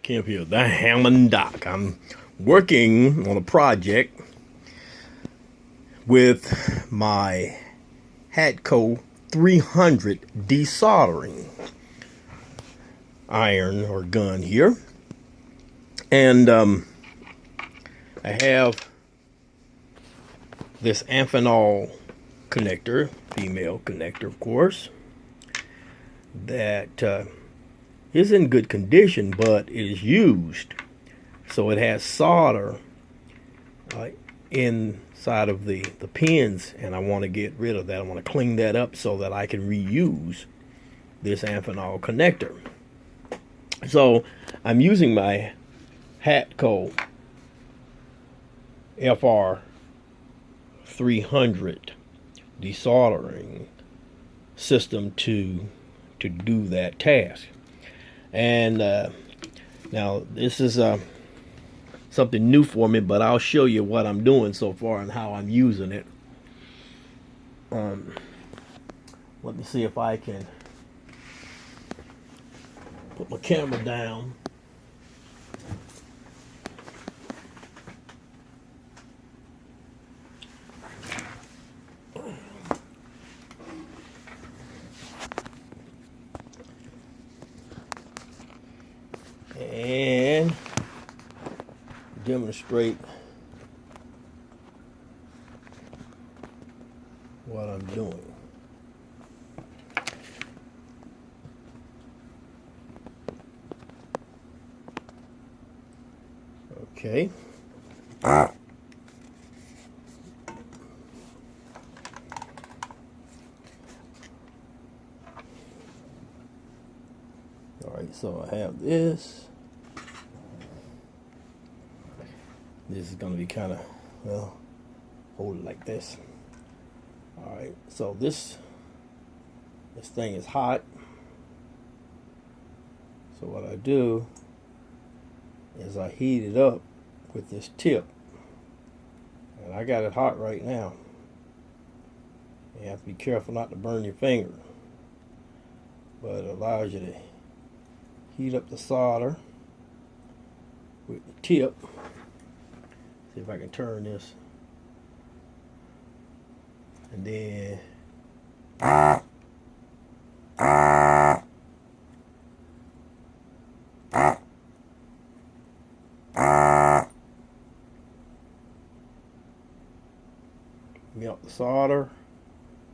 Kemp here, the Hammond Doc. I'm working on a project with my Hakko 300 desoldering iron or gun here. And I have this amphenol connector, female connector, of course, that is in good condition, but it is used. So it has solder inside of the pins, and I want to get rid of that. I want to clean that up so that I can reuse this amphenol connector. So I'm using my Hakko FR 300 desoldering system to do that task. And now this is something new for me, but I'll show you what I'm doing so far and how I'm using it. Let me see if I can put my camera down. And demonstrate what I'm doing. Okay. All right, so I have this. This is going to be kind of, well, hold it like this. All right, so this thing is hot. So what I do is I heat it up with this tip. And I got it hot right now. You have to be careful not to burn your finger. But it allows you to heat up the solder with the tip. See if I can turn this. And then melt the solder.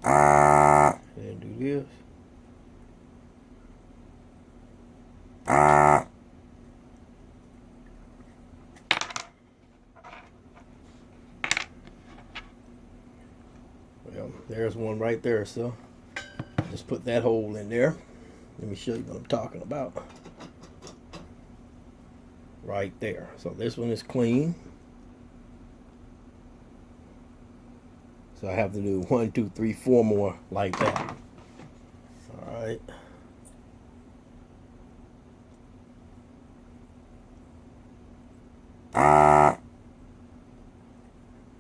And do this. Well, there's one right there, so just put that hole in there. Let me show you what I'm talking about. Right there. So this one is clean. So I have to do 1, 2, 3, 4 more like that. All right.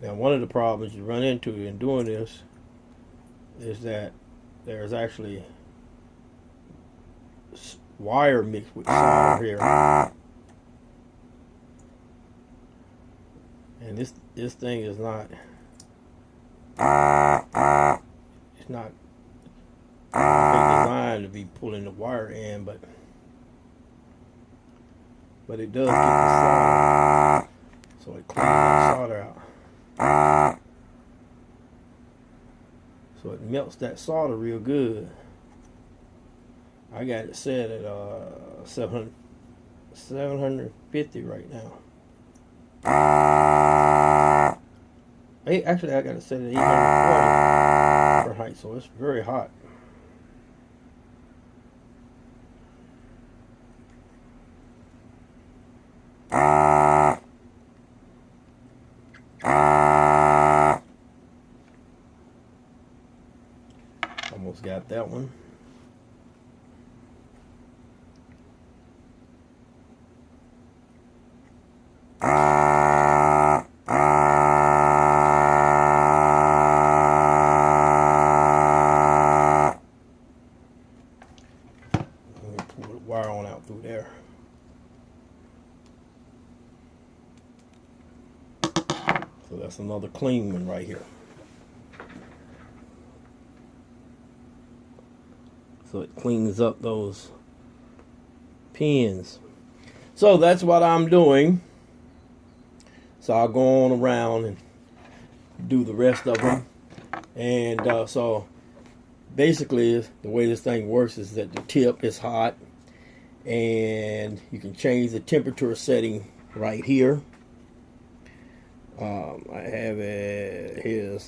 Now, one of the problems you run into in doing this is that there's actually wire mixed with solder here, and this thing is not. It's not designed to be pulling the wire in, but it does get the solder, so it cleans that solder out. So it melts that solder real good. I got it set at 750 right now. Actually, I got it set at 840 Fahrenheit, so it's very hot. Almost got that one. Let me pull the wire on out through there. that's another clean one right here. So it cleans up those pins. So that's what I'm doing. So I'll go on around and do the rest of them. And so basically the way this thing works is that the tip is hot, and you can change the temperature setting right here. I have it here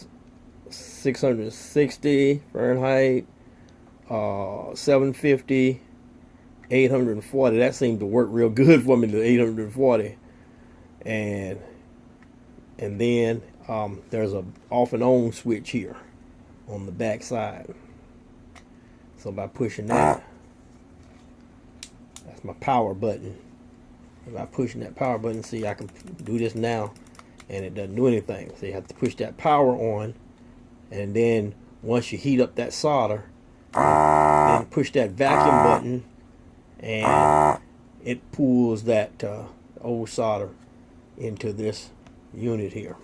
660 Fahrenheit, 750, 840. That seemed to work real good for me, the 840. And then there's a off and on switch here on the back side. So by pushing that, that's my power button. And by pushing that power button, see, I can do this now, and it doesn't do anything. So you have to push that power on, and then once you heat up that solder, then push that vacuum button, and it pulls that old solder into this unit here,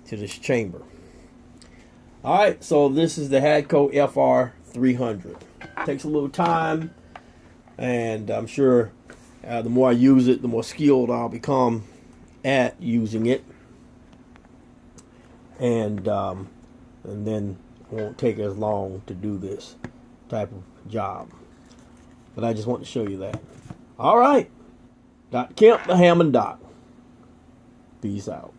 to this chamber. Alright, so this is the Hakko FR300. Takes a little time, and I'm sure the more I use it, the more skilled I'll become at using it, and then it won't take as long to do this type of job. But I just want to show you that. Alright, Dr. Kemp, the Hammond Doc. Peace out.